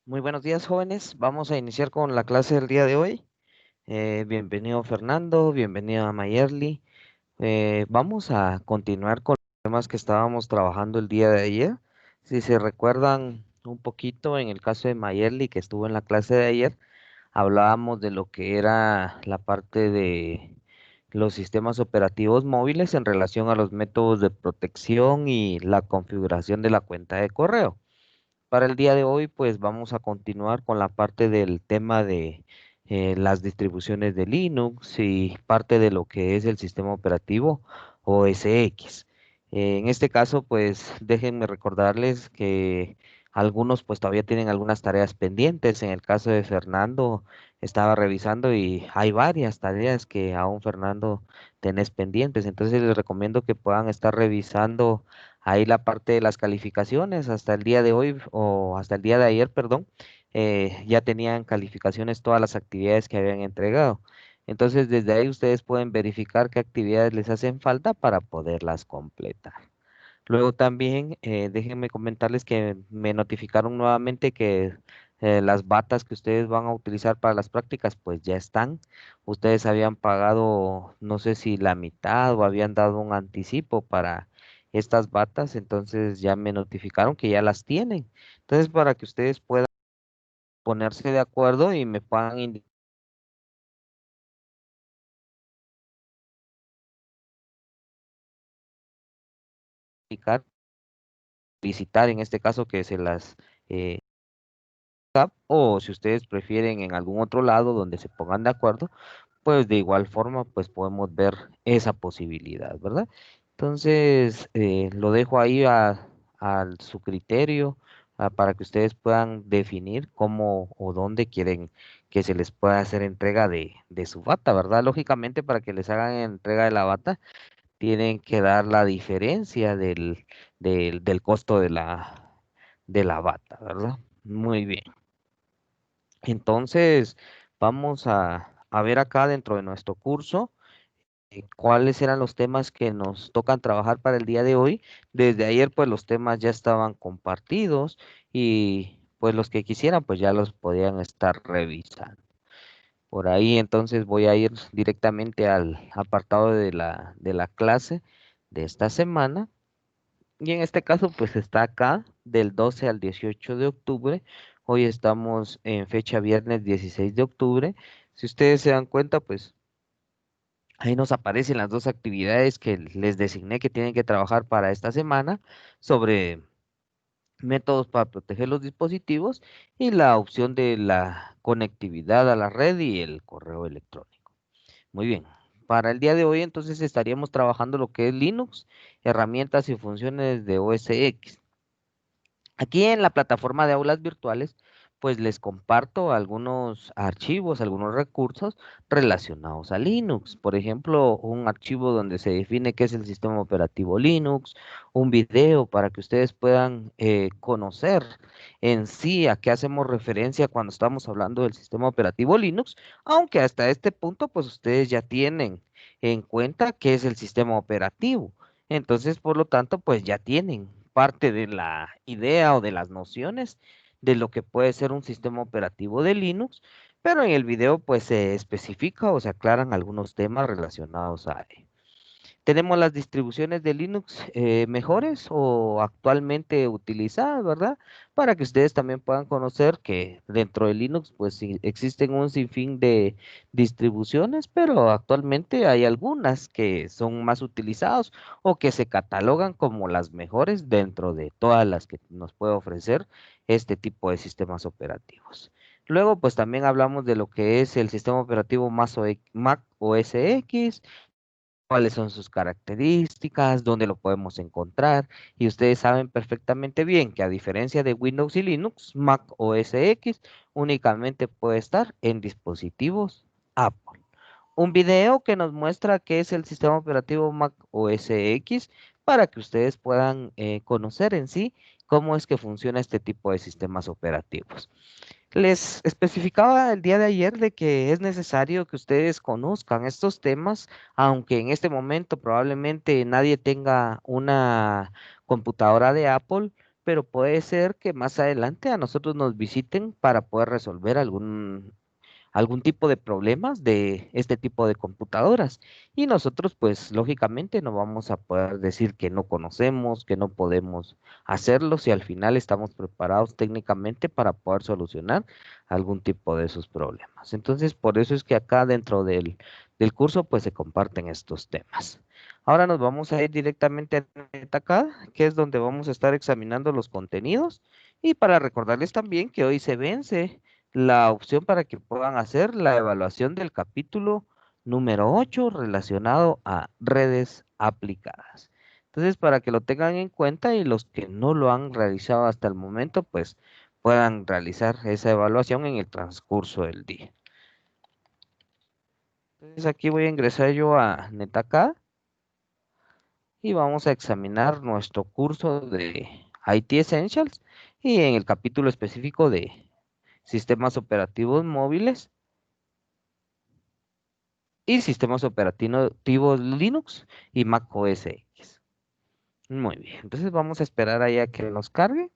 Muy buenos días, jóvenes. Vamos a iniciar con la clase del día de hoy. Bienvenido Fernando, bienvenido a Mayerly. Vamos a continuar con los temas que estábamos trabajando el día de ayer. Si se recuerdan un poquito, en el caso de Mayerly, que estuvo en la clase de ayer, hablábamos de lo que era la parte de los sistemas operativos móviles en relación a los métodos de protección y la configuración de la cuenta de correo. Para el día de hoy, pues vamos a continuar con la parte del tema de las distribuciones de Linux y parte de lo que es el sistema operativo OS X. En este caso, pues déjenme recordarles que algunos pues todavía tienen algunas tareas pendientes. En el caso de Fernando, estaba revisando y hay varias tareas que aún Fernando tenés pendientes. Entonces les recomiendo que puedan estar revisando ahí la parte de las calificaciones hasta el día de hoy o hasta el día de ayer, perdón, ya tenían calificaciones todas las actividades que habían entregado. Entonces, desde ahí ustedes pueden verificar qué actividades les hacen falta para poderlas completar. Luego también déjenme comentarles que me notificaron nuevamente que las batas que ustedes van a utilizar para las prácticas pues ya están. Ustedes habían pagado no sé si la mitad o habían dado un anticipo para estas batas, entonces ya me notificaron que ya las tienen. Entonces para que ustedes puedan ponerse de acuerdo y me puedan indicar, visitar en este caso que se las eh, o si ustedes prefieren en algún otro lado donde se pongan de acuerdo, pues de igual forma, pues podemos ver esa posibilidad, ¿verdad? Entonces, lo dejo ahí a su criterio, para que ustedes puedan definir cómo o dónde quieren que se les pueda hacer entrega de su bata, ¿verdad? Lógicamente, para que les hagan entrega de la bata, tienen que dar la diferencia del costo de la bata, ¿verdad? Muy bien. Entonces, vamos a ver acá dentro de nuestro curso cuáles eran los temas que nos tocan trabajar para el día de hoy. Desde ayer, pues los temas ya estaban compartidos y pues los que quisieran, pues ya los podían estar revisando. Por ahí, entonces voy a ir directamente al apartado de la clase de esta semana. Y en este caso, pues está acá del 12 al 18 de octubre. Hoy estamos en fecha viernes 16 de octubre. Si ustedes se dan cuenta, pues ahí nos aparecen las dos actividades que les designé que tienen que trabajar para esta semana sobre métodos para proteger los dispositivos y la opción de la conectividad a la red y el correo electrónico. Muy bien. Para el día de hoy entonces estaríamos trabajando lo que es Linux, herramientas y funciones de OS X. Aquí en la plataforma de aulas virtuales, pues les comparto algunos archivos, algunos recursos relacionados a Linux. Por ejemplo, un archivo donde se define qué es el sistema operativo Linux, un video para que ustedes puedan conocer en sí a qué hacemos referencia cuando estamos hablando del sistema operativo Linux, aunque hasta este punto, pues ustedes ya tienen en cuenta qué es el sistema operativo. Entonces, por lo tanto, pues ya tienen parte de la idea o de las nociones de lo que puede ser un sistema operativo de Linux, pero en el video pues se especifica o se aclaran algunos temas relacionados a ello. Tenemos las distribuciones de Linux mejores o actualmente utilizadas, ¿verdad? Para que ustedes también puedan conocer que dentro de Linux pues sí existen un sinfín de distribuciones, pero actualmente hay algunas que son más utilizadas o que se catalogan como las mejores dentro de todas las que nos puede ofrecer este tipo de sistemas operativos. Luego, pues también hablamos de lo que es el sistema operativo Mac OS X, cuáles son sus características, dónde lo podemos encontrar. Y ustedes saben perfectamente bien que a diferencia de Windows y Linux, Mac OS X únicamente puede estar en dispositivos Apple. Un video que nos muestra qué es el sistema operativo Mac OS X para que ustedes puedan conocer en sí cómo es que funciona este tipo de sistemas operativos. Les especificaba el día de ayer de que es necesario que ustedes conozcan estos temas, aunque en este momento probablemente nadie tenga una computadora de Apple, pero puede ser que más adelante a nosotros nos visiten para poder resolver algún tipo de problemas de este tipo de computadoras. Y nosotros, pues lógicamente no vamos a poder decir que no conocemos, que no podemos hacerlo, si al final estamos preparados técnicamente para poder solucionar algún tipo de esos problemas. Entonces, por eso es que acá dentro del curso, pues se comparten estos temas. Ahora nos vamos a ir directamente a Netacad, que es donde vamos a estar examinando los contenidos. Y para recordarles también que hoy se vence la opción para que puedan hacer la evaluación del capítulo número 8 relacionado a redes aplicadas. Entonces, para que lo tengan en cuenta y los que no lo han realizado hasta el momento, pues puedan realizar esa evaluación en el transcurso del día. Entonces, aquí voy a ingresar yo a NetAcad y vamos a examinar nuestro curso de IT Essentials y en el capítulo específico de sistemas operativos móviles y sistemas operativos Linux y Mac OS X. Muy bien, entonces vamos a esperar ahí a que nos cargue.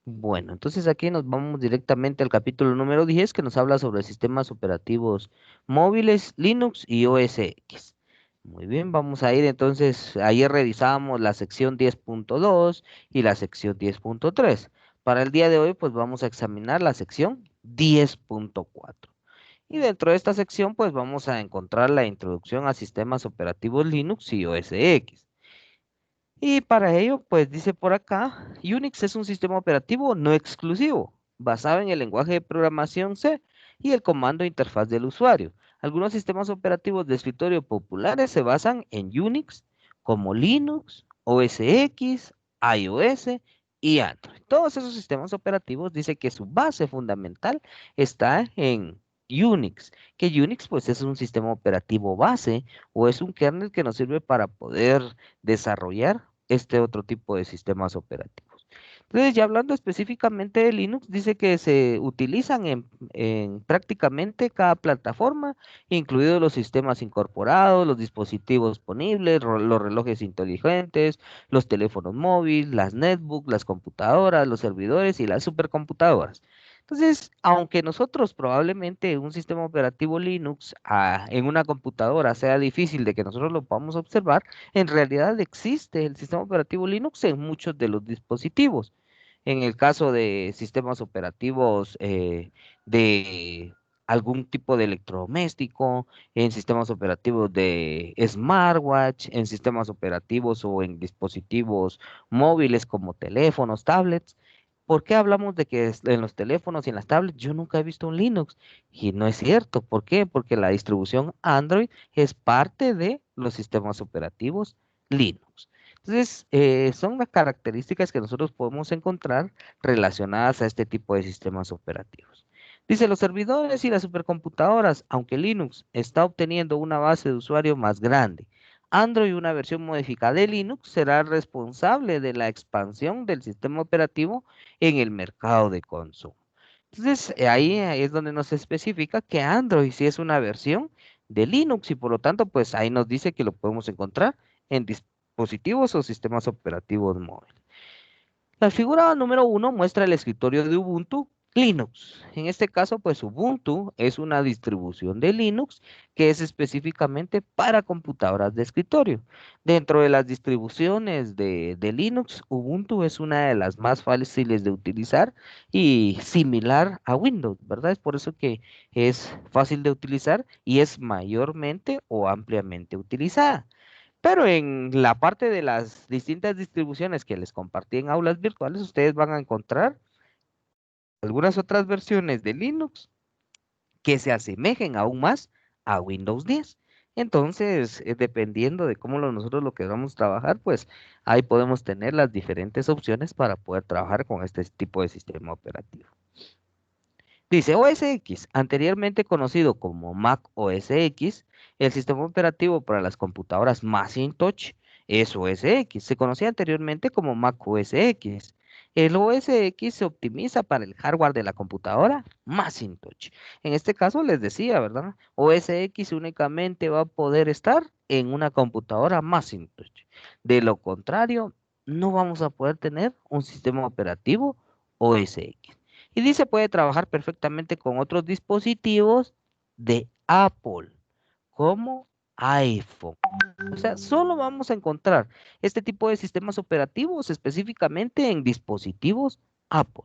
Bueno, entonces aquí nos vamos directamente al capítulo número 10 que nos habla sobre sistemas operativos móviles, Linux y OS X. Muy bien, vamos a ir entonces, ayer revisamos la sección 10.2 y la sección 10.3. Para el día de hoy, pues vamos a examinar la sección 10.4. Y dentro de esta sección, pues vamos a encontrar la introducción a sistemas operativos Linux y OS X. Y para ello, pues dice por acá, Unix es un sistema operativo no exclusivo, basado en el lenguaje de programación C y el comando de interfaz del usuario. Algunos sistemas operativos de escritorio populares se basan en Unix, como Linux, OS X, iOS y Android. Todos esos sistemas operativos dice que su base fundamental está en Unix, que Unix pues es un sistema operativo base o es un kernel que nos sirve para poder desarrollar este otro tipo de sistemas operativos. Entonces, ya hablando específicamente de Linux, dice que se utilizan en prácticamente cada plataforma, incluidos los sistemas incorporados, los dispositivos disponibles, los relojes inteligentes, los teléfonos móviles, las netbooks, las computadoras, los servidores y las supercomputadoras. Entonces, aunque nosotros probablemente un sistema operativo Linux en una computadora sea difícil de que nosotros lo podamos observar, en realidad existe el sistema operativo Linux en muchos de los dispositivos. En el caso de sistemas operativos de algún tipo de electrodoméstico, en sistemas operativos de smartwatch, en sistemas operativos o en dispositivos móviles como teléfonos, tablets. ¿Por qué hablamos de que en los teléfonos y en las tablets yo nunca he visto un Linux? Y no es cierto. ¿Por qué? Porque la distribución Android es parte de los sistemas operativos Linux. Entonces, son las características que nosotros podemos encontrar relacionadas a este tipo de sistemas operativos. Dice, los servidores y las supercomputadoras, aunque Linux está obteniendo una base de usuario más grande, Android, una versión modificada de Linux, será responsable de la expansión del sistema operativo en el mercado de consumo. Entonces, ahí es donde nos especifica que Android sí es una versión de Linux y por lo tanto, pues ahí nos dice que lo podemos encontrar en dispositivos o sistemas operativos móviles. La figura número uno muestra el escritorio de Ubuntu Linux. En este caso, pues Ubuntu es una distribución de Linux que es específicamente para computadoras de escritorio. Dentro de las distribuciones de Linux, Ubuntu es una de las más fáciles de utilizar y similar a Windows, ¿verdad? Es por eso que es fácil de utilizar y es mayormente o ampliamente utilizada. Pero en la parte de las distintas distribuciones que les compartí en aulas virtuales, ustedes van a encontrar algunas otras versiones de Linux que se asemejen aún más a Windows 10. Entonces, dependiendo de cómo nosotros lo queramos trabajar, pues ahí podemos tener las diferentes opciones para poder trabajar con este tipo de sistema operativo. Dice OS X, anteriormente conocido como Mac OS X, el sistema operativo para las computadoras Macintosh es OS X. Se conocía anteriormente como Mac OS X. El OS X se optimiza para el hardware de la computadora Macintosh. En este caso les decía, ¿verdad? OS X únicamente va a poder estar en una computadora Macintosh. De lo contrario, no vamos a poder tener un sistema operativo OS X. Y dice puede trabajar perfectamente con otros dispositivos de Apple, como iPhone. O sea, solo vamos a encontrar este tipo de sistemas operativos específicamente en dispositivos Apple.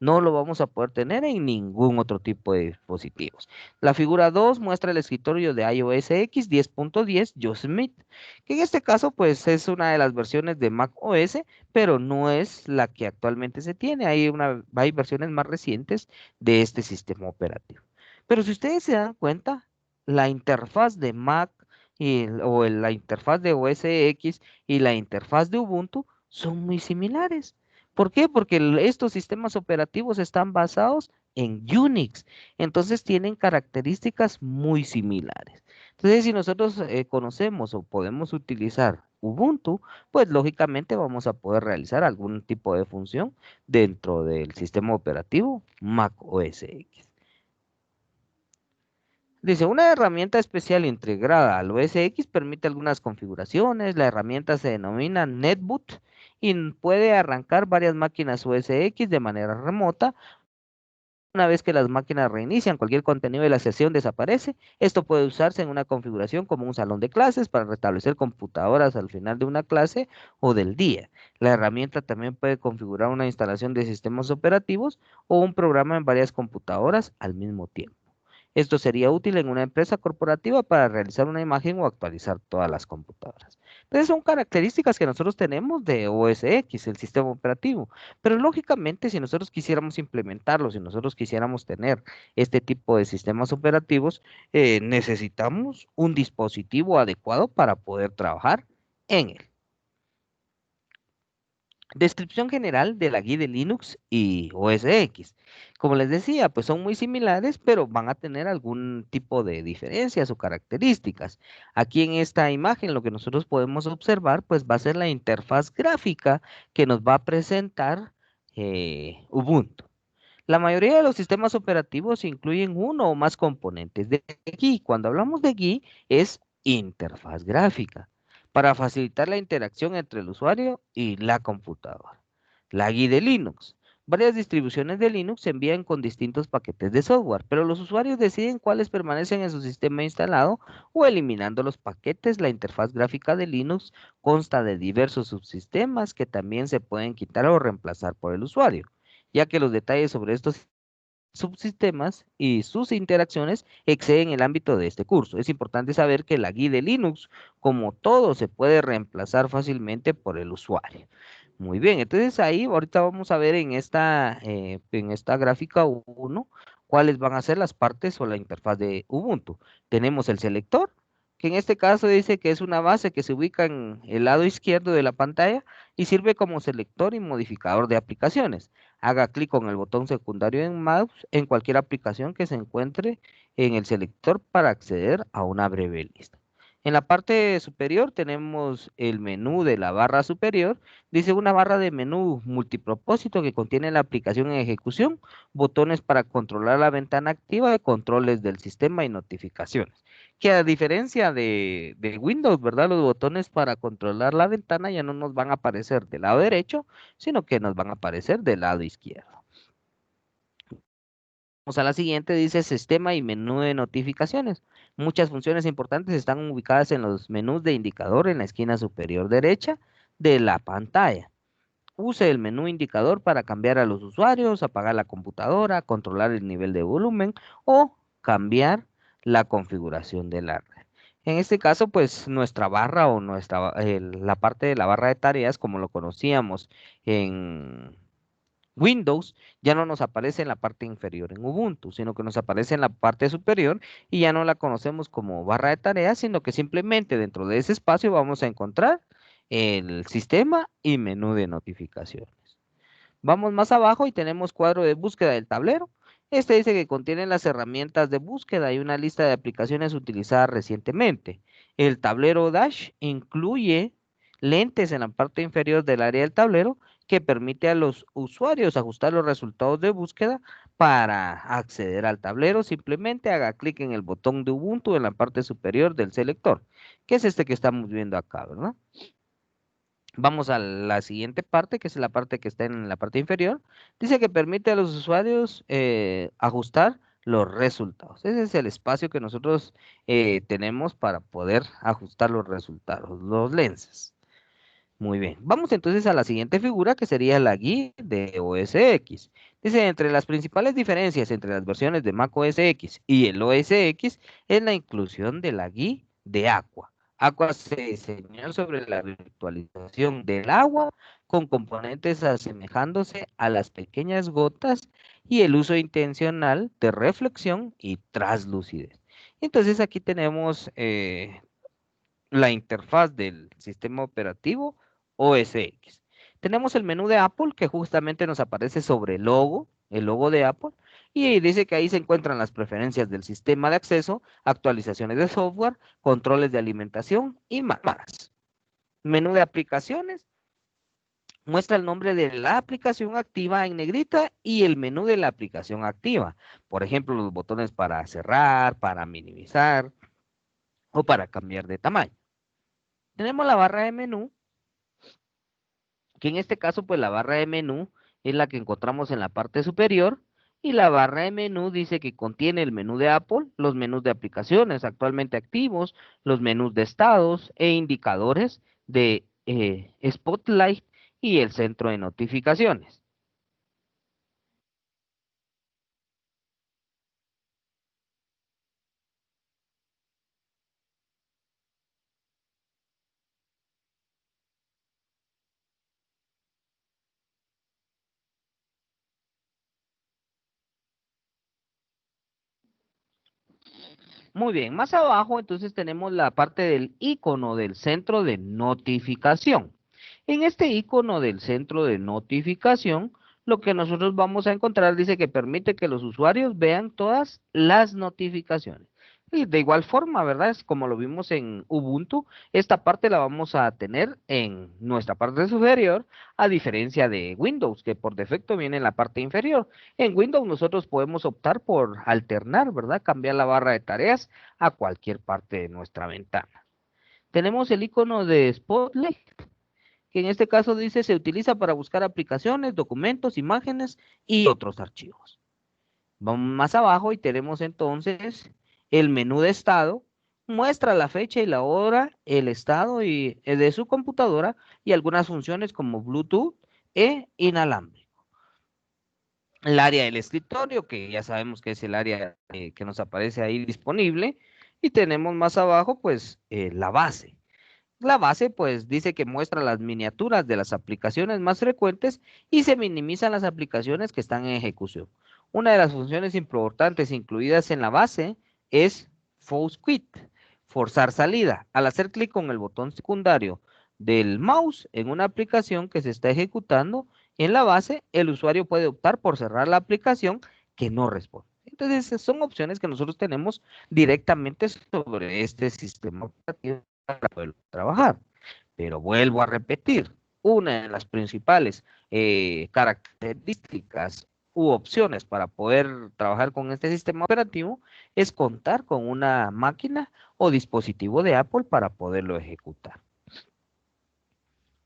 No lo vamos a poder tener en ningún otro tipo de dispositivos. La figura 2 muestra el escritorio de iOS X 10.10 Yosemite, que en este caso pues es una de las versiones de Mac OS, pero no es la que actualmente se tiene. Hay versiones más recientes de este sistema operativo. Pero si ustedes se dan cuenta, la interfaz de Mac la interfaz de OS X y la interfaz de Ubuntu son muy similares. ¿Por qué? Porque estos sistemas operativos están basados en Unix, entonces tienen características muy similares. Entonces, si nosotros conocemos o podemos utilizar Ubuntu, pues lógicamente vamos a poder realizar algún tipo de función dentro del sistema operativo Mac OS X. Dice, una herramienta especial integrada al OS X permite algunas configuraciones. La herramienta se denomina Netboot y puede arrancar varias máquinas OS X de manera remota. Una vez que las máquinas reinician, cualquier contenido de la sesión desaparece. Esto puede usarse en una configuración como un salón de clases para restablecer computadoras al final de una clase o del día. La herramienta también puede configurar una instalación de sistemas operativos o un programa en varias computadoras al mismo tiempo. Esto sería útil en una empresa corporativa para realizar una imagen o actualizar todas las computadoras. Entonces son características que nosotros tenemos de OS X, el sistema operativo. Pero lógicamente, si nosotros quisiéramos implementarlo, si nosotros quisiéramos tener este tipo de sistemas operativos, necesitamos un dispositivo adecuado para poder trabajar en él. Descripción general de la guía de Linux y OS X. Como les decía, pues son muy similares, pero van a tener algún tipo de diferencias o características. Aquí en esta imagen lo que nosotros podemos observar, pues va a ser la interfaz gráfica que nos va a presentar Ubuntu. La mayoría de los sistemas operativos incluyen uno o más componentes de GUI. Cuando hablamos de GUI es interfaz gráfica para facilitar la interacción entre el usuario y la computadora. La GUI de Linux. Varias distribuciones de Linux se envían con distintos paquetes de software, pero los usuarios deciden cuáles permanecen en su sistema instalado o eliminando los paquetes. La interfaz gráfica de Linux consta de diversos subsistemas que también se pueden quitar o reemplazar por el usuario, ya que los detalles sobre estos subsistemas y sus interacciones exceden el ámbito de este curso. Es importante saber que la guía de Linux, como todo, se puede reemplazar fácilmente por el usuario. Muy bien, entonces ahí ahorita vamos a ver en esta gráfica 1 cuáles van a ser las partes o la interfaz de Ubuntu. Tenemos el selector, que en este caso dice que es una base que se ubica en el lado izquierdo de la pantalla y sirve como selector y modificador de aplicaciones. Haga clic con el botón secundario en mouse en cualquier aplicación que se encuentre en el selector para acceder a una breve lista. En la parte superior tenemos el menú de la barra superior. Dice una barra de menú multipropósito que contiene la aplicación en ejecución, botones para controlar la ventana activa de controles del sistema y notificaciones. Que a diferencia de Windows, ¿verdad? Los botones para controlar la ventana ya no nos van a aparecer del lado derecho, sino que nos van a aparecer del lado izquierdo. Vamos a la siguiente, dice sistema y menú de notificaciones. Muchas funciones importantes están ubicadas en los menús de indicador en la esquina superior derecha de la pantalla. Use el menú indicador para cambiar a los usuarios, apagar la computadora, controlar el nivel de volumen o cambiar la configuración de la red. En este caso, pues nuestra barra o la parte de la barra de tareas, como lo conocíamos en Windows, ya no nos aparece en la parte inferior en Ubuntu, sino que nos aparece en la parte superior y ya no la conocemos como barra de tareas, sino que simplemente dentro de ese espacio vamos a encontrar el sistema y menú de notificaciones. Vamos más abajo y tenemos cuadro de búsqueda del tablero. Este dice que contiene las herramientas de búsqueda y una lista de aplicaciones utilizadas recientemente. El tablero Dash incluye lentes en la parte inferior del área del tablero que permite a los usuarios ajustar los resultados de búsqueda. Para acceder al tablero, simplemente haga clic en el botón de Ubuntu en la parte superior del selector, que es este que estamos viendo acá, ¿verdad? Vamos a la siguiente parte, que es la parte que está en la parte inferior. Dice que permite a los usuarios ajustar los resultados. Ese es el espacio que nosotros tenemos para poder ajustar los resultados, los lenses. Muy bien. Vamos entonces a la siguiente figura, que sería la guía de OS X. Dice, entre las principales diferencias entre las versiones de Mac OS X y el OS X es la inclusión de la guía de Aqua. Aqua se diseñó sobre la virtualización del agua con componentes asemejándose a las pequeñas gotas y el uso intencional de reflexión y traslucidez. Entonces aquí tenemos la interfaz del sistema operativo OS X. Tenemos el menú de Apple que justamente nos aparece sobre el logo de Apple, y dice que ahí se encuentran las preferencias del sistema de acceso, actualizaciones de software, controles de alimentación y más. Menú de aplicaciones muestra el nombre de la aplicación activa en negrita y el menú de la aplicación activa. Por ejemplo, los botones para cerrar, para minimizar o para cambiar de tamaño. Tenemos la barra de menú, que en este caso, pues la barra de menú es la que encontramos en la parte superior, y la barra de menú dice que contiene el menú de Apple, los menús de aplicaciones actualmente activos, los menús de estados e indicadores de Spotlight y el centro de notificaciones. Muy bien, más abajo entonces tenemos la parte del icono del centro de notificación. En este icono del centro de notificación, lo que nosotros vamos a encontrar dice que permite que los usuarios vean todas las notificaciones. Y de igual forma, ¿verdad? Es como lo vimos en Ubuntu, esta parte la vamos a tener en nuestra parte superior, a diferencia de Windows, que por defecto viene en la parte inferior. En Windows nosotros podemos optar por alternar, ¿verdad? Cambiar la barra de tareas a cualquier parte de nuestra ventana. Tenemos el icono de Spotlight, que en este caso dice se utiliza para buscar aplicaciones, documentos, imágenes y otros archivos. Vamos más abajo y tenemos entonces el menú de estado, muestra la fecha y la hora, el estado de su computadora y algunas funciones como Bluetooth e inalámbrico. El área del escritorio, que ya sabemos que es el área que nos aparece ahí disponible, y tenemos más abajo pues la base. La base pues dice que muestra las miniaturas de las aplicaciones más frecuentes y se minimizan las aplicaciones que están en ejecución. Una de las funciones importantes incluidas en la base es Force Quit, forzar salida. Al hacer clic con el botón secundario del mouse en una aplicación que se está ejecutando en la base, el usuario puede optar por cerrar la aplicación que no responde. Entonces, son opciones que nosotros tenemos directamente sobre este sistema operativo para poder trabajar. Pero vuelvo a repetir, una de las principales características u opciones para poder trabajar con este sistema operativo es contar con una máquina o dispositivo de Apple para poderlo ejecutar.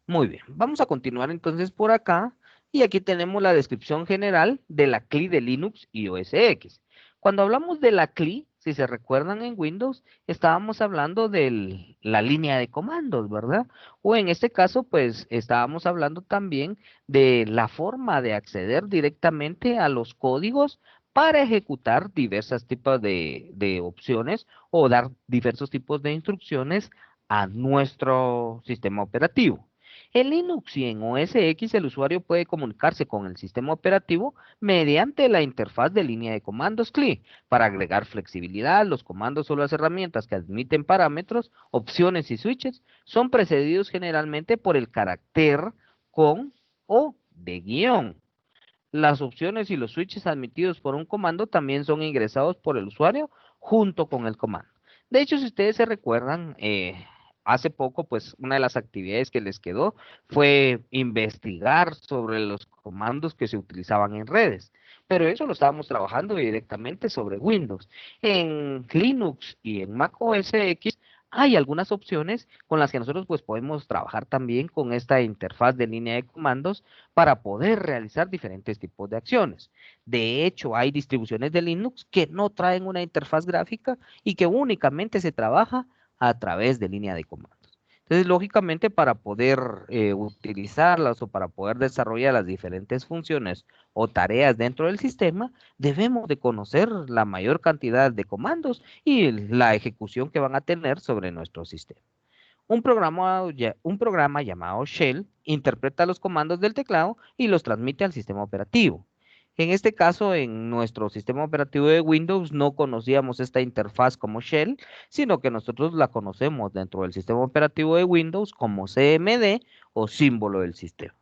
Muy bien, vamos a continuar entonces por acá, y aquí tenemos la descripción general de la CLI de Linux y OS X. Cuando hablamos de la CLI, si se recuerdan en Windows, estábamos hablando de la línea de comandos, ¿verdad? O en este caso, pues estábamos hablando también de la forma de acceder directamente a los códigos para ejecutar diversos tipos de opciones o dar diversos tipos de instrucciones a nuestro sistema operativo. En Linux y en OS X el usuario puede comunicarse con el sistema operativo mediante la interfaz de línea de comandos CLI. Para agregar flexibilidad, los comandos o las herramientas que admiten parámetros, opciones y switches son precedidos generalmente por el carácter con o de guión. Las opciones y los switches admitidos por un comando también son ingresados por el usuario junto con el comando. De hecho, si ustedes se recuerdan, hace poco, pues una de las actividades que les quedó fue investigar sobre los comandos que se utilizaban en redes. Pero eso lo estábamos trabajando directamente sobre Windows. En Linux y en Mac OS X hay algunas opciones con las que nosotros pues podemos trabajar también con esta interfaz de línea de comandos para poder realizar diferentes tipos de acciones. De hecho, hay distribuciones de Linux que no traen una interfaz gráfica y que únicamente se trabaja a través de línea de comandos. Entonces, lógicamente, para poder utilizarlas o para poder desarrollar las diferentes funciones o tareas dentro del sistema, debemos de conocer la mayor cantidad de comandos y la ejecución que van a tener sobre nuestro sistema. Un programa llamado Shell interpreta los comandos del teclado y los transmite al sistema operativo. En este caso, en nuestro sistema operativo de Windows no conocíamos esta interfaz como Shell, sino que nosotros la conocemos dentro del sistema operativo de Windows como CMD o símbolo del sistema.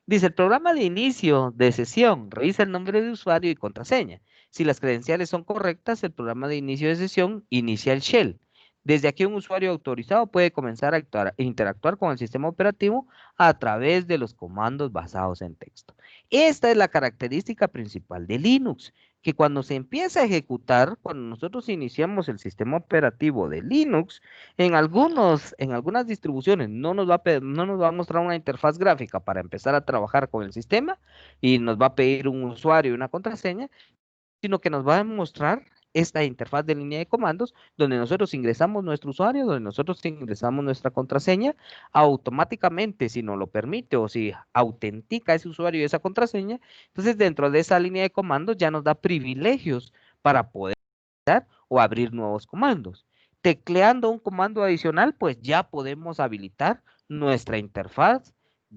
Dice, el programa de inicio de sesión revisa el nombre de usuario y contraseña. Si las credenciales son correctas, el programa de inicio de sesión inicia el shell. Desde aquí un usuario autorizado puede comenzar a interactuar con el sistema operativo a través de los comandos basados en texto. Esta es la característica principal de Linux, que cuando se empieza a ejecutar, cuando nosotros iniciamos el sistema operativo de Linux, en algunas distribuciones no nos va a mostrar una interfaz gráfica para empezar a trabajar con el sistema y nos va a pedir un usuario y una contraseña, sino que nos va a mostrar esta interfaz de línea de comandos donde nosotros ingresamos nuestro usuario, donde nosotros ingresamos nuestra contraseña, automáticamente, si nos lo permite o si autentica ese usuario y esa contraseña, entonces dentro de esa línea de comandos ya nos da privilegios para poder o abrir nuevos comandos. Tecleando un comando adicional, pues ya podemos habilitar nuestra interfaz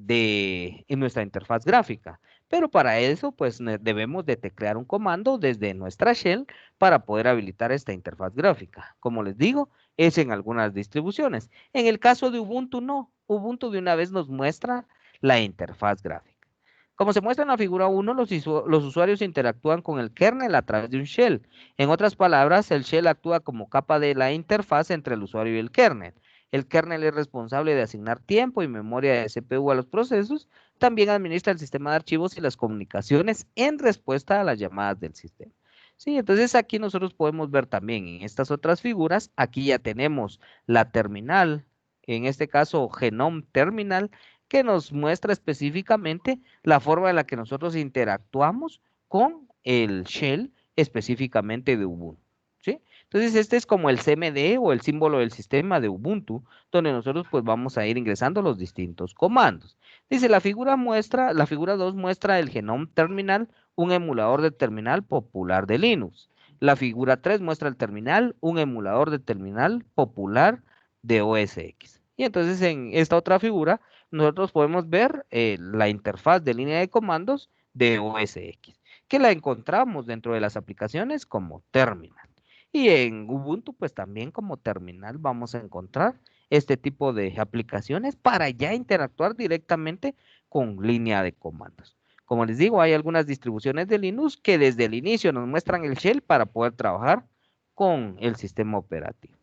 en nuestra interfaz gráfica. Pero para eso, pues debemos de teclear un comando desde nuestra shell para poder habilitar esta interfaz gráfica. Como les digo, es en algunas distribuciones. En el caso de Ubuntu, no. Ubuntu de una vez nos muestra la interfaz gráfica. Como se muestra en la figura 1, los usuarios interactúan con el kernel a través de un shell. En otras palabras, el shell actúa como capa de la interfaz entre el usuario y el kernel. El kernel es responsable de asignar tiempo y memoria de CPU a los procesos. También administra el sistema de archivos y las comunicaciones en respuesta a las llamadas del sistema. Sí, entonces aquí nosotros podemos ver también en estas otras figuras, aquí ya tenemos la terminal, en este caso Genome Terminal, que nos muestra específicamente la forma en la que nosotros interactuamos con el shell específicamente de Ubuntu. ¿Sí? Entonces, este es como el CMD o el símbolo del sistema de Ubuntu, donde nosotros pues vamos a ir ingresando los distintos comandos. Dice, la figura 2 muestra el Genome Terminal, un emulador de terminal popular de Linux. La figura 3 muestra el terminal, un emulador de terminal popular de OS X. Y entonces en esta otra figura nosotros podemos ver la interfaz de línea de comandos de OS X, que la encontramos dentro de las aplicaciones como terminal. Y en Ubuntu, pues también como terminal vamos a encontrar este tipo de aplicaciones para ya interactuar directamente con línea de comandos. Como les digo, hay algunas distribuciones de Linux que desde el inicio nos muestran el shell para poder trabajar con el sistema operativo.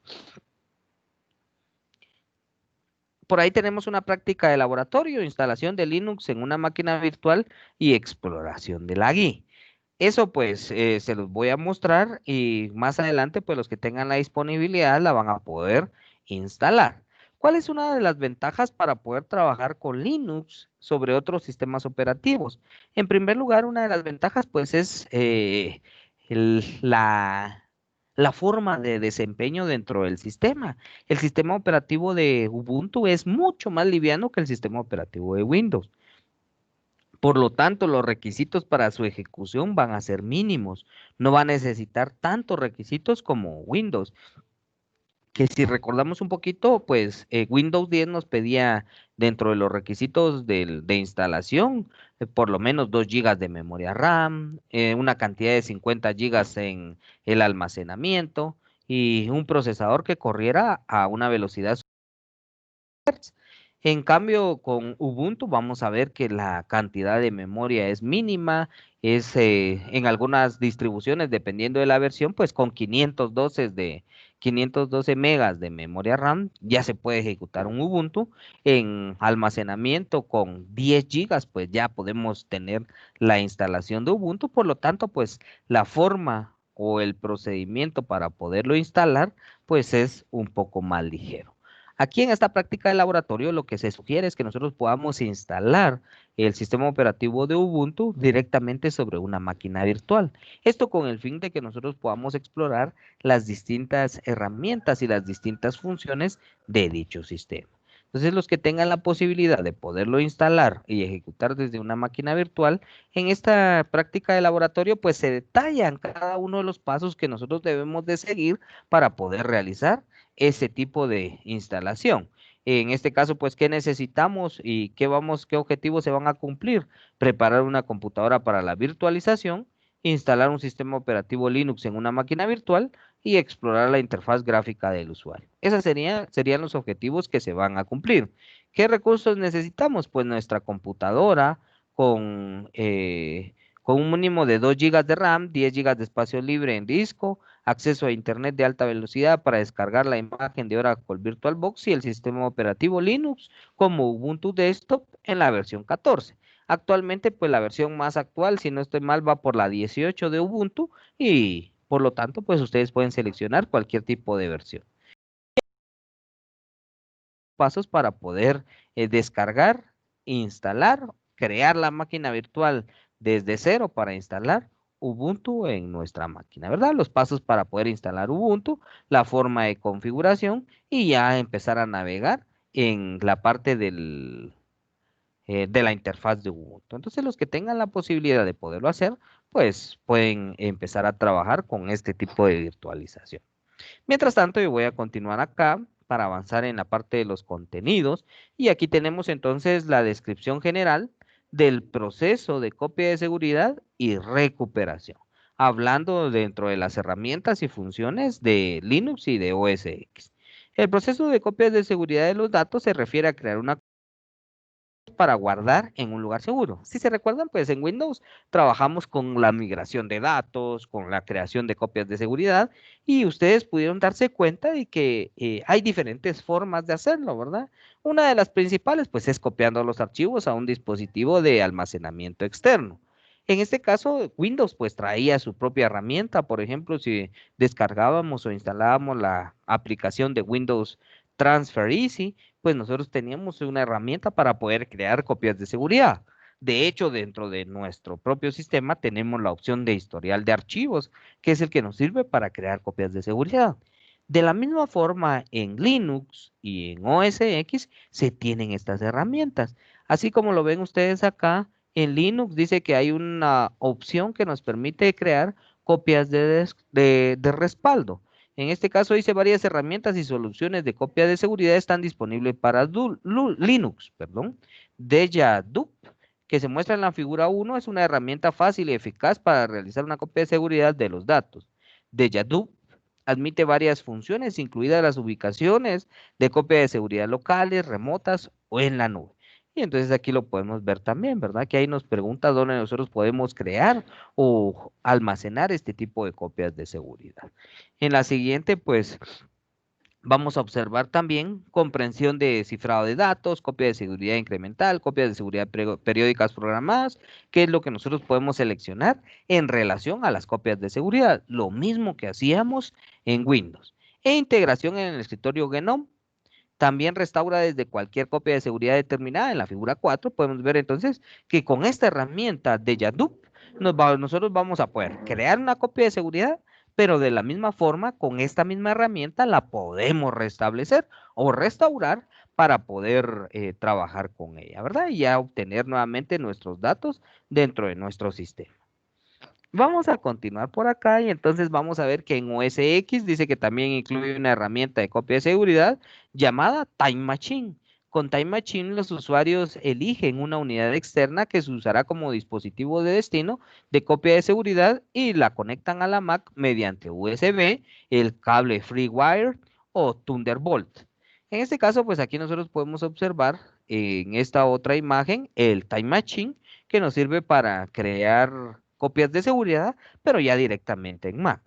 Por ahí tenemos una práctica de laboratorio, instalación de Linux en una máquina virtual y exploración de la GUI. Eso pues se los voy a mostrar y más adelante pues los que tengan la disponibilidad la van a poder instalar. ¿Cuál es una de las ventajas para poder trabajar con Linux sobre otros sistemas operativos? En primer lugar, una de las ventajas pues es la forma de desempeño dentro del sistema. El sistema operativo de Ubuntu es mucho más liviano que el sistema operativo de Windows. Por lo tanto, los requisitos para su ejecución van a ser mínimos. No va a necesitar tantos requisitos como Windows. Que si recordamos un poquito, pues Windows 10 nos pedía dentro de los requisitos de instalación por lo menos 2 gigas de memoria RAM, una cantidad de 50 gigas en el almacenamiento y un procesador que corriera a una velocidad. En cambio, con Ubuntu vamos a ver que la cantidad de memoria es mínima, es en algunas distribuciones, dependiendo de la versión, pues con 512 megas de memoria RAM ya se puede ejecutar un Ubuntu. En almacenamiento con 10 gigas, pues ya podemos tener la instalación de Ubuntu. Por lo tanto, pues la forma o el procedimiento para poderlo instalar, pues es un poco más ligero. Aquí en esta práctica de laboratorio lo que se sugiere es que nosotros podamos instalar el sistema operativo de Ubuntu directamente sobre una máquina virtual. Esto con el fin de que nosotros podamos explorar las distintas herramientas y las distintas funciones de dicho sistema. Entonces, los que tengan la posibilidad de poderlo instalar y ejecutar desde una máquina virtual, en esta práctica de laboratorio, pues se detallan cada uno de los pasos que nosotros debemos de seguir para poder realizar ese tipo de instalación. En este caso, pues, ¿qué necesitamos y qué objetivos se van a cumplir? Preparar una computadora para la virtualización, instalar un sistema operativo Linux en una máquina virtual y explorar la interfaz gráfica del usuario. Serían los objetivos que se van a cumplir. ¿Qué recursos necesitamos? Pues nuestra computadora con, eh, con un mínimo de 2 gigas de RAM, 10 gigas de espacio libre en disco, acceso a Internet de alta velocidad para descargar la imagen de Oracle VirtualBox y el sistema operativo Linux como Ubuntu Desktop en la versión 14. Actualmente, pues la versión más actual, si no estoy mal, va por la 18 de Ubuntu y por lo tanto, pues ustedes pueden seleccionar cualquier tipo de versión. Pasos para poder descargar, instalar, crear la máquina virtual desde cero para instalar Ubuntu en nuestra máquina, ¿verdad? Los pasos para poder instalar Ubuntu, la forma de configuración y ya empezar a navegar en la parte de la interfaz de Ubuntu. Entonces, los que tengan la posibilidad de poderlo hacer, pues pueden empezar a trabajar con este tipo de virtualización. Mientras tanto, yo voy a continuar acá para avanzar en la parte de los contenidos. Y aquí tenemos entonces la descripción general del proceso de copia de seguridad y recuperación, hablando dentro de las herramientas y funciones de Linux y de OS X. El proceso de copia de seguridad de los datos se refiere a crear una para guardar en un lugar seguro. Si se recuerdan, pues en Windows trabajamos con la migración de datos, con la creación de copias de seguridad y ustedes pudieron darse cuenta de que hay diferentes formas de hacerlo, ¿verdad? Una de las principales, pues es copiando los archivos a un dispositivo de almacenamiento externo. En este caso, Windows pues traía su propia herramienta. Por ejemplo, si descargábamos o instalábamos la aplicación de Windows Transfer Easy, pues nosotros teníamos una herramienta para poder crear copias de seguridad. De hecho, dentro de nuestro propio sistema tenemos la opción de historial de archivos, que es el que nos sirve para crear copias de seguridad. De la misma forma, en Linux y en OS X se tienen estas herramientas. Así como lo ven ustedes acá, en Linux dice que hay una opción que nos permite crear copias de respaldo. En este caso dice varias herramientas y soluciones de copia de seguridad están disponibles para Linux, perdón. DejaDup, que se muestra en la figura 1, es una herramienta fácil y eficaz para realizar una copia de seguridad de los datos. DejaDup admite varias funciones, incluidas las ubicaciones de copia de seguridad locales, remotas o en la nube. Y entonces aquí lo podemos ver también, ¿verdad? Que ahí nos pregunta dónde nosotros podemos crear o almacenar este tipo de copias de seguridad. En la siguiente, pues vamos a observar también comprensión de cifrado de datos, copia de seguridad incremental, copias de seguridad periódicas programadas, que es lo que nosotros podemos seleccionar en relación a las copias de seguridad, lo mismo que hacíamos en Windows. E integración en el escritorio Gnome. También restaura desde cualquier copia de seguridad determinada. En la figura 4 podemos ver entonces que con esta herramienta de Yadup nosotros vamos a poder crear una copia de seguridad, pero de la misma forma, con esta misma herramienta la podemos restablecer o restaurar para poder trabajar con ella, ¿verdad? Y ya obtener nuevamente nuestros datos dentro de nuestro sistema. Vamos a continuar por acá y entonces vamos a ver que en OS X dice que también incluye una herramienta de copia de seguridad llamada Time Machine. Con Time Machine los usuarios eligen una unidad externa que se usará como dispositivo de destino de copia de seguridad y la conectan a la Mac mediante USB, el cable FreeWire o Thunderbolt. En este caso, pues aquí nosotros podemos observar en esta otra imagen el Time Machine que nos sirve para crear copias de seguridad, pero ya directamente en Mac.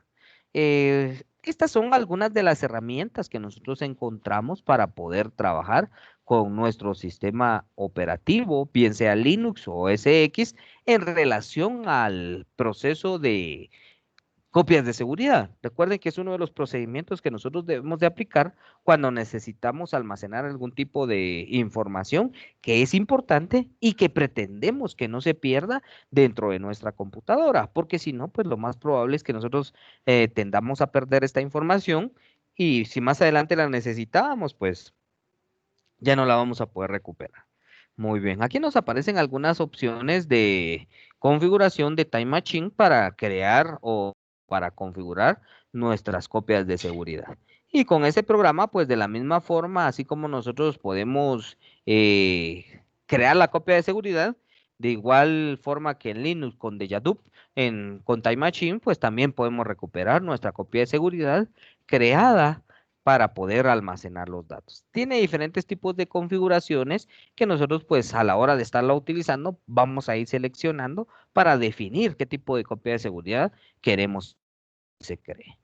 Estas son algunas de las herramientas que nosotros encontramos para poder trabajar con nuestro sistema operativo, bien sea Linux o OS X, en relación al proceso de copias de seguridad. Recuerden que es uno de los procedimientos que nosotros debemos de aplicar cuando necesitamos almacenar algún tipo de información que es importante y que pretendemos que no se pierda dentro de nuestra computadora, porque si no, pues lo más probable es que nosotros tendamos a perder esta información y si más adelante la necesitábamos, pues ya no la vamos a poder recuperar. Muy bien, aquí nos aparecen algunas opciones de configuración de Time Machine para crear o para configurar nuestras copias de seguridad. Y con ese programa, pues de la misma forma, así como nosotros podemos crear la copia de seguridad, de igual forma que en Linux con Dejadup, con Time Machine, pues también podemos recuperar nuestra copia de seguridad creada para poder almacenar los datos. Tiene diferentes tipos de configuraciones que nosotros pues a la hora de estarla utilizando vamos a ir seleccionando para definir qué tipo de copia de seguridad queremos que se cree.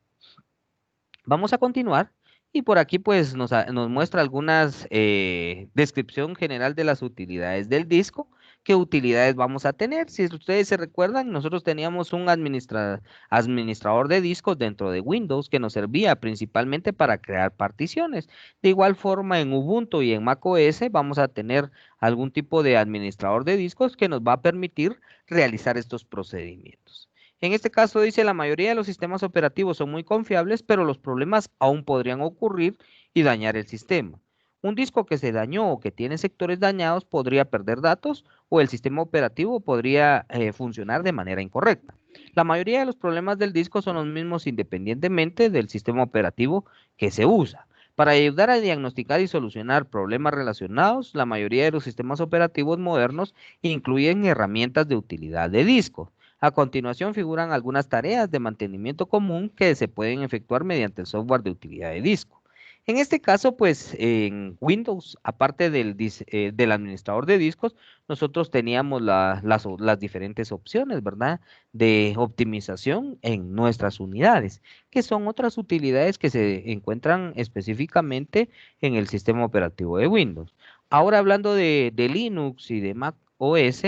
Vamos a continuar y por aquí pues nos muestra algunas descripción general de las utilidades del disco. ¿Qué utilidades vamos a tener? Si ustedes se recuerdan, nosotros teníamos un administrador de discos dentro de Windows que nos servía principalmente para crear particiones. De igual forma en Ubuntu y en macOS vamos a tener algún tipo de administrador de discos que nos va a permitir realizar estos procedimientos. En este caso dice, la mayoría de los sistemas operativos son muy confiables, pero los problemas aún podrían ocurrir y dañar el sistema. Un disco que se dañó o que tiene sectores dañados podría perder datos o el sistema operativo podría funcionar de manera incorrecta. La mayoría de los problemas del disco son los mismos independientemente del sistema operativo que se usa. Para ayudar a diagnosticar y solucionar problemas relacionados, la mayoría de los sistemas operativos modernos incluyen herramientas de utilidad de disco. A continuación figuran algunas tareas de mantenimiento común que se pueden efectuar mediante el software de utilidad de disco. En este caso, pues en Windows, aparte del administrador de discos, nosotros teníamos las diferentes opciones, ¿verdad? De optimización en nuestras unidades, que son otras utilidades que se encuentran específicamente en el sistema operativo de Windows. Ahora hablando de Linux y de Mac OS,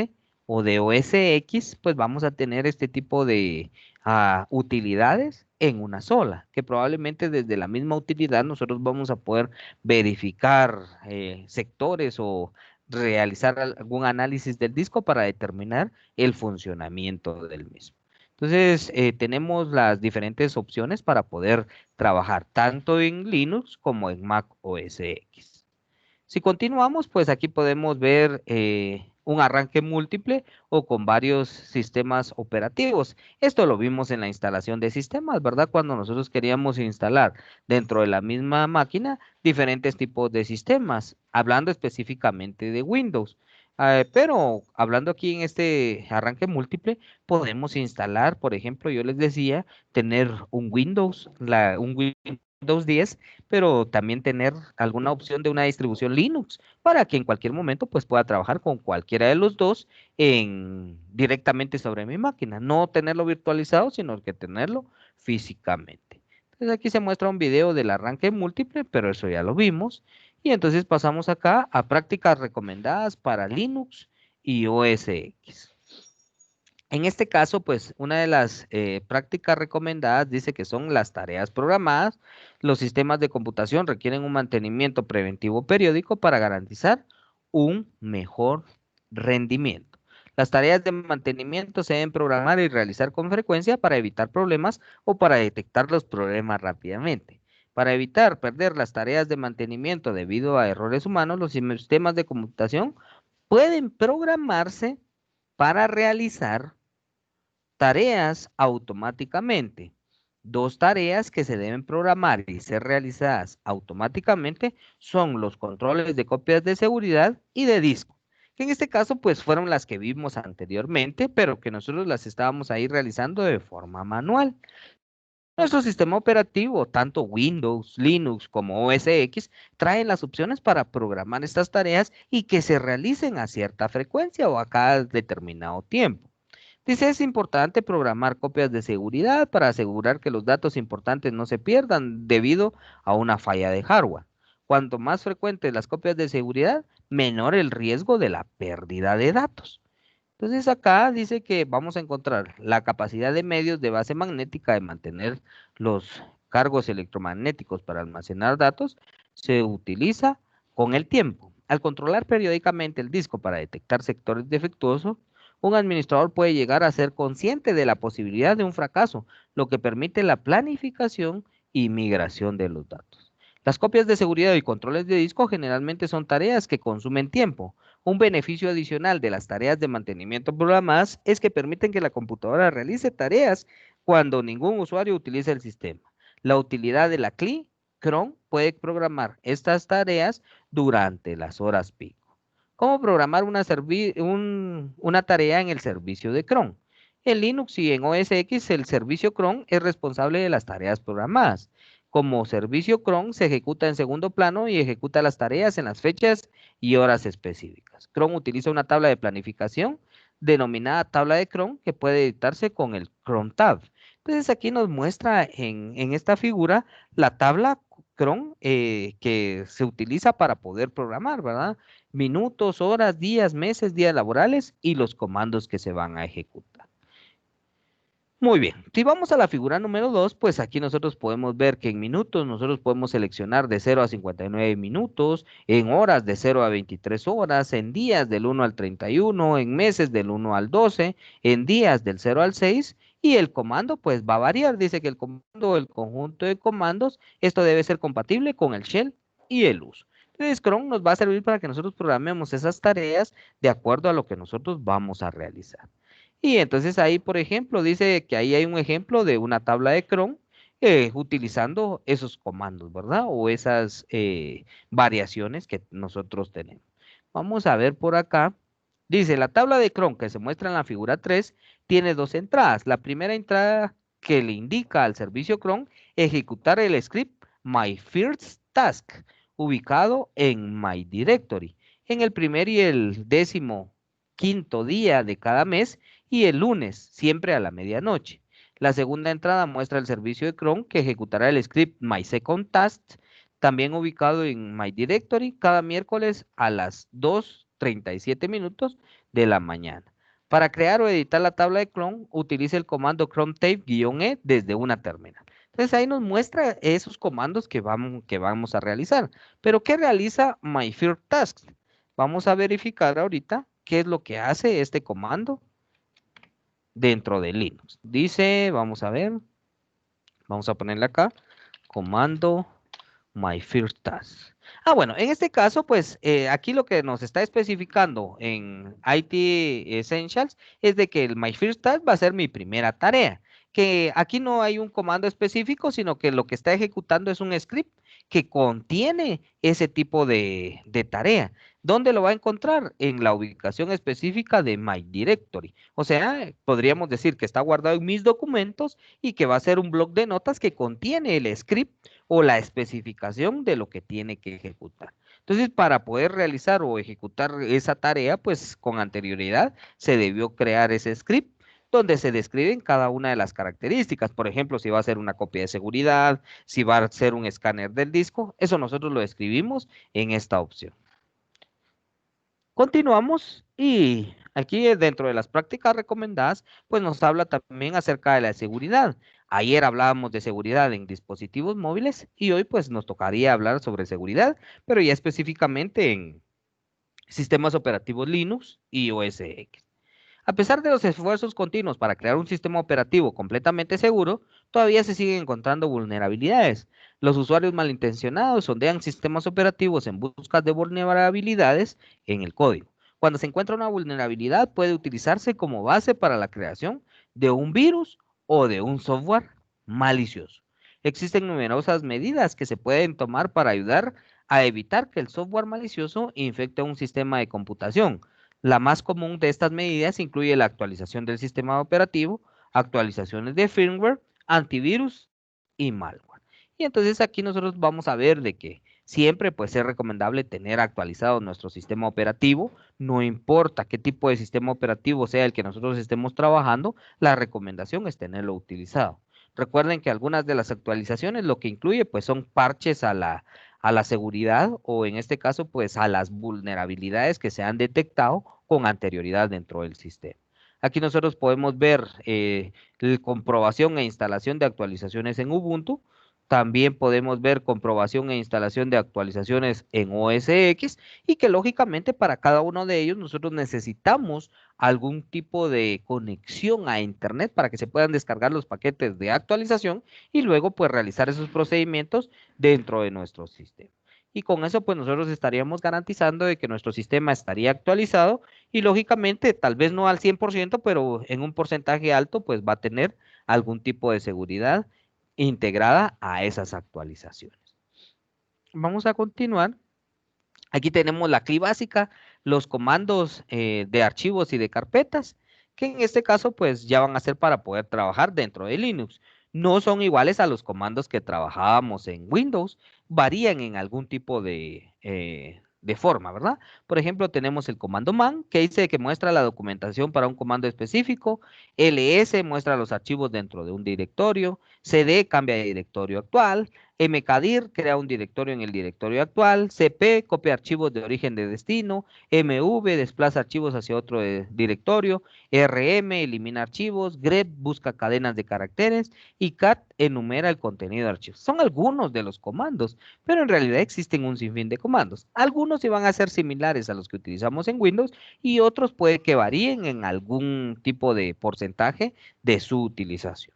o de OS X, pues vamos a tener este tipo de utilidades en una sola, que probablemente desde la misma utilidad nosotros vamos a poder verificar sectores o realizar algún análisis del disco para determinar el funcionamiento del mismo. Entonces, tenemos las diferentes opciones para poder trabajar tanto en Linux como en Mac OS X. Si continuamos, pues aquí podemos ver un arranque múltiple o con varios sistemas operativos. Esto lo vimos en la instalación de sistemas, ¿verdad? Cuando nosotros queríamos instalar dentro de la misma máquina diferentes tipos de sistemas, hablando específicamente de Windows. Pero hablando aquí en este arranque múltiple, podemos instalar, por ejemplo, yo les decía, tener un Windows, un Windows 10, pero también tener alguna opción de una distribución Linux para que en cualquier momento pues pueda trabajar con cualquiera de los dos directamente sobre mi máquina. No tenerlo virtualizado, sino que tenerlo físicamente. Entonces aquí se muestra un video del arranque múltiple, pero eso ya lo vimos. Y entonces pasamos acá a prácticas recomendadas para Linux y OS X. En este caso, pues una de las prácticas recomendadas dice que son las tareas programadas. Los sistemas de computación requieren un mantenimiento preventivo periódico para garantizar un mejor rendimiento. Las tareas de mantenimiento se deben programar y realizar con frecuencia para evitar problemas o para detectar los problemas rápidamente. Para evitar perder las tareas de mantenimiento debido a errores humanos, los sistemas de computación pueden programarse para realizar tareas automáticamente. Dos tareas que se deben programar y ser realizadas automáticamente son los controles de copias de seguridad y de disco, que en este caso pues fueron las que vimos anteriormente, pero que nosotros las estábamos ahí realizando de forma manual. Nuestro sistema operativo, tanto Windows, Linux como OS X, traen las opciones para programar estas tareas y que se realicen a cierta frecuencia o a cada determinado tiempo. Dice, es importante programar copias de seguridad para asegurar que los datos importantes no se pierdan debido a una falla de hardware. Cuanto más frecuentes las copias de seguridad, menor el riesgo de la pérdida de datos. Entonces acá dice que vamos a encontrar la capacidad de medios de base magnética de mantener los cargos electromagnéticos para almacenar datos, se utiliza con el tiempo. Al controlar periódicamente el disco para detectar sectores defectuosos, un administrador puede llegar a ser consciente de la posibilidad de un fracaso, lo que permite la planificación y migración de los datos. Las copias de seguridad y controles de disco generalmente son tareas que consumen tiempo. Un beneficio adicional de las tareas de mantenimiento programadas es que permiten que la computadora realice tareas cuando ningún usuario utiliza el sistema. La utilidad de la CLI, Chrome, puede programar estas tareas durante las horas pico. ¿Cómo programar una tarea en el servicio de Chrome? En Linux y en OS X, el servicio Chrome es responsable de las tareas programadas. Como servicio cron se ejecuta en segundo plano y ejecuta las tareas en las fechas y horas específicas. Cron utiliza una tabla de planificación denominada tabla de cron que puede editarse con el cron tab. Entonces aquí nos muestra en esta figura la tabla cron que se utiliza para poder programar, ¿verdad? Minutos, horas, días, meses, días laborales y los comandos que se van a ejecutar. Muy bien, si vamos a la figura número 2, pues aquí nosotros podemos ver que en minutos nosotros podemos seleccionar de 0 a 59 minutos, en horas de 0 a 23 horas, en días del 1 al 31, en meses del 1 al 12, en días del 0 al 6 y el comando pues va a variar. Dice que el comando, el conjunto de comandos, esto debe ser compatible con el shell y el uso. Entonces, Chrome nos va a servir para que nosotros programemos esas tareas de acuerdo a lo que nosotros vamos a realizar. Y entonces ahí, por ejemplo, dice que ahí hay un ejemplo de una tabla de cron utilizando esos comandos, ¿verdad? O esas variaciones que nosotros tenemos. Vamos a ver por acá. Dice, la tabla de cron que se muestra en la figura 3 tiene dos entradas. La primera entrada que le indica al servicio cron ejecutar el script My First Task, ubicado en My Directory, en el primer y el 15º día de cada mes y el lunes, siempre a la medianoche. La segunda entrada muestra el servicio de cron que ejecutará el script My Second Task, también ubicado en My Directory, cada miércoles a las 2:37 minutos de la mañana. Para crear o editar la tabla de cron, utilice el comando cron tape-e desde una terminal. Entonces ahí nos muestra esos comandos que vamos a realizar. Pero ¿qué realiza My First Task? Vamos a verificar ahorita qué es lo que hace este comando dentro de Linux. Dice, vamos a ver, vamos a ponerle acá, comando My First Task. Ah, bueno, en este caso, pues aquí lo que nos está especificando en IT Essentials es de que el My First Task va a ser mi primera tarea, que aquí no hay un comando específico, sino que lo que está ejecutando es un script que contiene ese tipo de tarea. ¿Dónde lo va a encontrar? En la ubicación específica de My Directory. O sea, podríamos decir que está guardado en mis documentos y que va a ser un bloc de notas que contiene el script o la especificación de lo que tiene que ejecutar. Entonces, para poder realizar o ejecutar esa tarea, pues con anterioridad se debió crear ese script donde se describen cada una de las características. Por ejemplo, si va a ser una copia de seguridad, si va a ser un escáner del disco, eso nosotros lo escribimos en esta opción. Continuamos y aquí dentro de las prácticas recomendadas, pues nos habla también acerca de la seguridad. Ayer hablábamos de seguridad en dispositivos móviles y hoy pues nos tocaría hablar sobre seguridad, pero ya específicamente en sistemas operativos Linux y OS X. A pesar de los esfuerzos continuos para crear un sistema operativo completamente seguro, todavía se siguen encontrando vulnerabilidades. Los usuarios malintencionados sondean sistemas operativos en busca de vulnerabilidades en el código. Cuando se encuentra una vulnerabilidad, puede utilizarse como base para la creación de un virus o de un software malicioso. Existen numerosas medidas que se pueden tomar para ayudar a evitar que el software malicioso infecte un sistema de computación. La más común de estas medidas incluye la actualización del sistema operativo, actualizaciones de firmware, antivirus y malware. Y entonces aquí nosotros vamos a ver de que siempre pues es recomendable tener actualizado nuestro sistema operativo, no importa qué tipo de sistema operativo sea el que nosotros estemos trabajando, la recomendación es tenerlo utilizado. Recuerden que algunas de las actualizaciones lo que incluye pues son parches a la seguridad o en este caso pues a las vulnerabilidades que se han detectado con anterioridad dentro del sistema. Aquí nosotros podemos ver la comprobación e instalación de actualizaciones en Ubuntu. También podemos ver comprobación e instalación de actualizaciones en OS X y que lógicamente para cada uno de ellos nosotros necesitamos algún tipo de conexión a Internet para que se puedan descargar los paquetes de actualización y luego pues realizar esos procedimientos dentro de nuestro sistema. Y con eso pues nosotros estaríamos garantizando de que nuestro sistema estaría actualizado y lógicamente tal vez no al 100%, pero en un porcentaje alto pues va a tener algún tipo de seguridad integrada a esas actualizaciones. Vamos a continuar. Aquí tenemos la CLI básica, los comandos de archivos y de carpetas, que en este caso pues ya van a ser para poder trabajar dentro de Linux. No son iguales a los comandos que trabajábamos en Windows, varían en algún tipo de forma, ¿verdad? Por ejemplo, tenemos el comando man, que dice que muestra la documentación para un comando específico, ls muestra los archivos dentro de un directorio, cd cambia de directorio actual, mkdir crea un directorio en el directorio actual, cp copia archivos de origen de destino, mv desplaza archivos hacia otro directorio, rm elimina archivos, grep busca cadenas de caracteres y cat enumera el contenido de archivos. Son algunos de los comandos, pero en realidad existen un sinfín de comandos. Algunos se van a ser similares a los que utilizamos en Windows y otros puede que varíen en algún tipo de porcentaje de su utilización.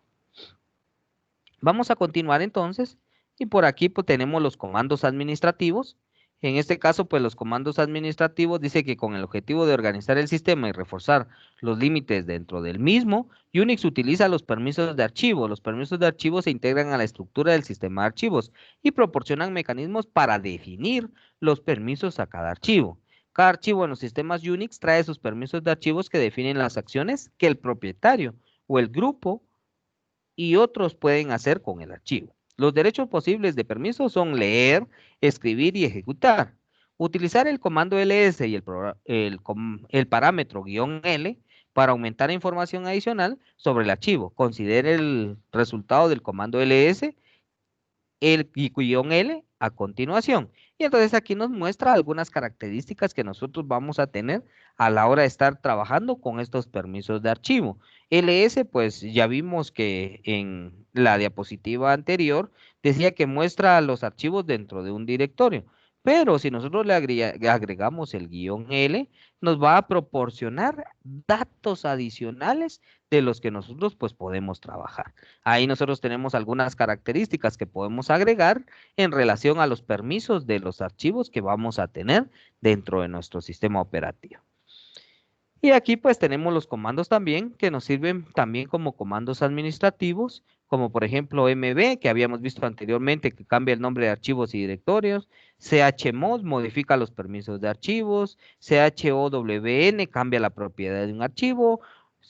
Vamos a continuar entonces y por aquí pues tenemos los comandos administrativos. En este caso pues los comandos administrativos dice que con el objetivo de organizar el sistema y reforzar los límites dentro del mismo, Unix utiliza los permisos de archivo. Los permisos de archivo se integran a la estructura del sistema de archivos y proporcionan mecanismos para definir los permisos a cada archivo. Cada archivo en los sistemas Unix trae sus permisos de archivos que definen las acciones que el propietario o el grupo y otros pueden hacer con el archivo. Los derechos posibles de permiso son leer, escribir y ejecutar. Utilizar el comando ls y el parámetro "-l para aumentar información adicional sobre el archivo. Considere el resultado del comando ls el guión L a continuación. Y entonces aquí nos muestra algunas características que nosotros vamos a tener a la hora de estar trabajando con estos permisos de archivo. LS, pues ya vimos que en la diapositiva anterior decía que muestra los archivos dentro de un directorio. Pero si nosotros le agregamos el guión L, nos va a proporcionar datos adicionales de los que nosotros pues podemos trabajar. Ahí nosotros tenemos algunas características que podemos agregar en relación a los permisos de los archivos que vamos a tener dentro de nuestro sistema operativo. Y aquí pues tenemos los comandos también que nos sirven también como comandos administrativos, como por ejemplo mb, que habíamos visto anteriormente, que cambia el nombre de archivos y directorios, chmod modifica los permisos de archivos, chown cambia la propiedad de un archivo,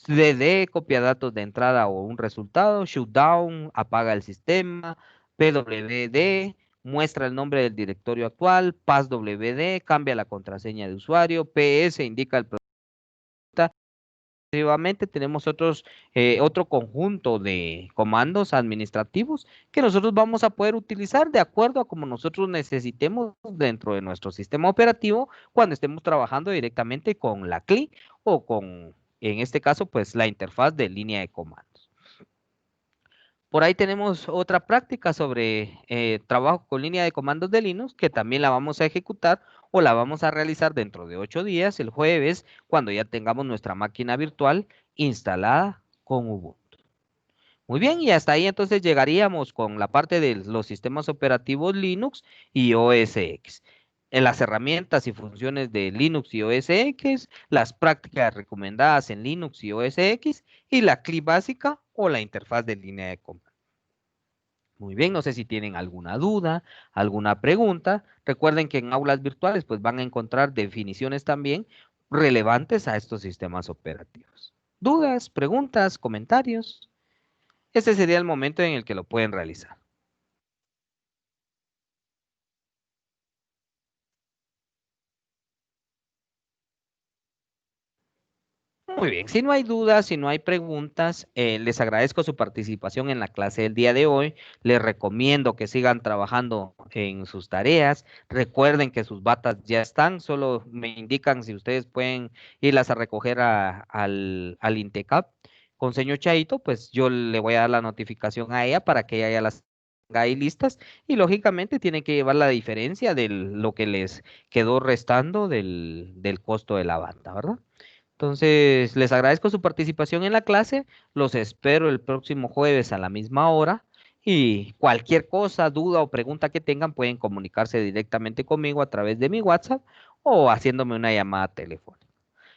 dd copia datos de entrada o un resultado, shutdown apaga el sistema, pwd muestra el nombre del directorio actual, passwd cambia la contraseña de usuario, ps indica el Nuevamente tenemos otro conjunto de comandos administrativos que nosotros vamos a poder utilizar de acuerdo a como nosotros necesitemos dentro de nuestro sistema operativo cuando estemos trabajando directamente con la CLI o con, en este caso, pues la interfaz de línea de comandos. Por ahí tenemos otra práctica sobre trabajo con línea de comandos de Linux que también la vamos a ejecutar o la vamos a realizar dentro de 8 días, el jueves, cuando ya tengamos nuestra máquina virtual instalada con Ubuntu. Muy bien, y hasta ahí entonces llegaríamos con la parte de los sistemas operativos Linux y OS X. En las herramientas y funciones de Linux y OS X, las prácticas recomendadas en Linux y OS X y la CLI básica o la interfaz de línea de comandos. Muy bien, no sé si tienen alguna duda, alguna pregunta. Recuerden que en aulas virtuales pues van a encontrar definiciones también relevantes a estos sistemas operativos. ¿Dudas, preguntas, comentarios? Este sería el momento en el que lo pueden realizar. Muy bien, si no hay dudas, si no hay preguntas, les agradezco su participación en la clase del día de hoy. Les recomiendo que sigan trabajando en sus tareas. Recuerden que sus batas ya están, solo me indican si ustedes pueden irlas a recoger al INTECAP con señor Chaito, pues yo le voy a dar la notificación a ella para que ella ya las tenga ahí listas y lógicamente tienen que llevar la diferencia de lo que les quedó restando del costo de la banda, ¿verdad? Entonces, les agradezco su participación en la clase. Los espero el próximo jueves a la misma hora. Y cualquier cosa, duda o pregunta que tengan, pueden comunicarse directamente conmigo a través de mi WhatsApp o haciéndome una llamada telefónica.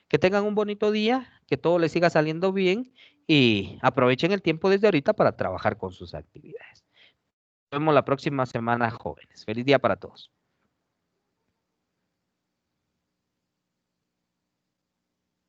Que tengan un bonito día, que todo les siga saliendo bien y aprovechen el tiempo desde ahorita para trabajar con sus actividades. Nos vemos la próxima semana, jóvenes. Feliz día para todos.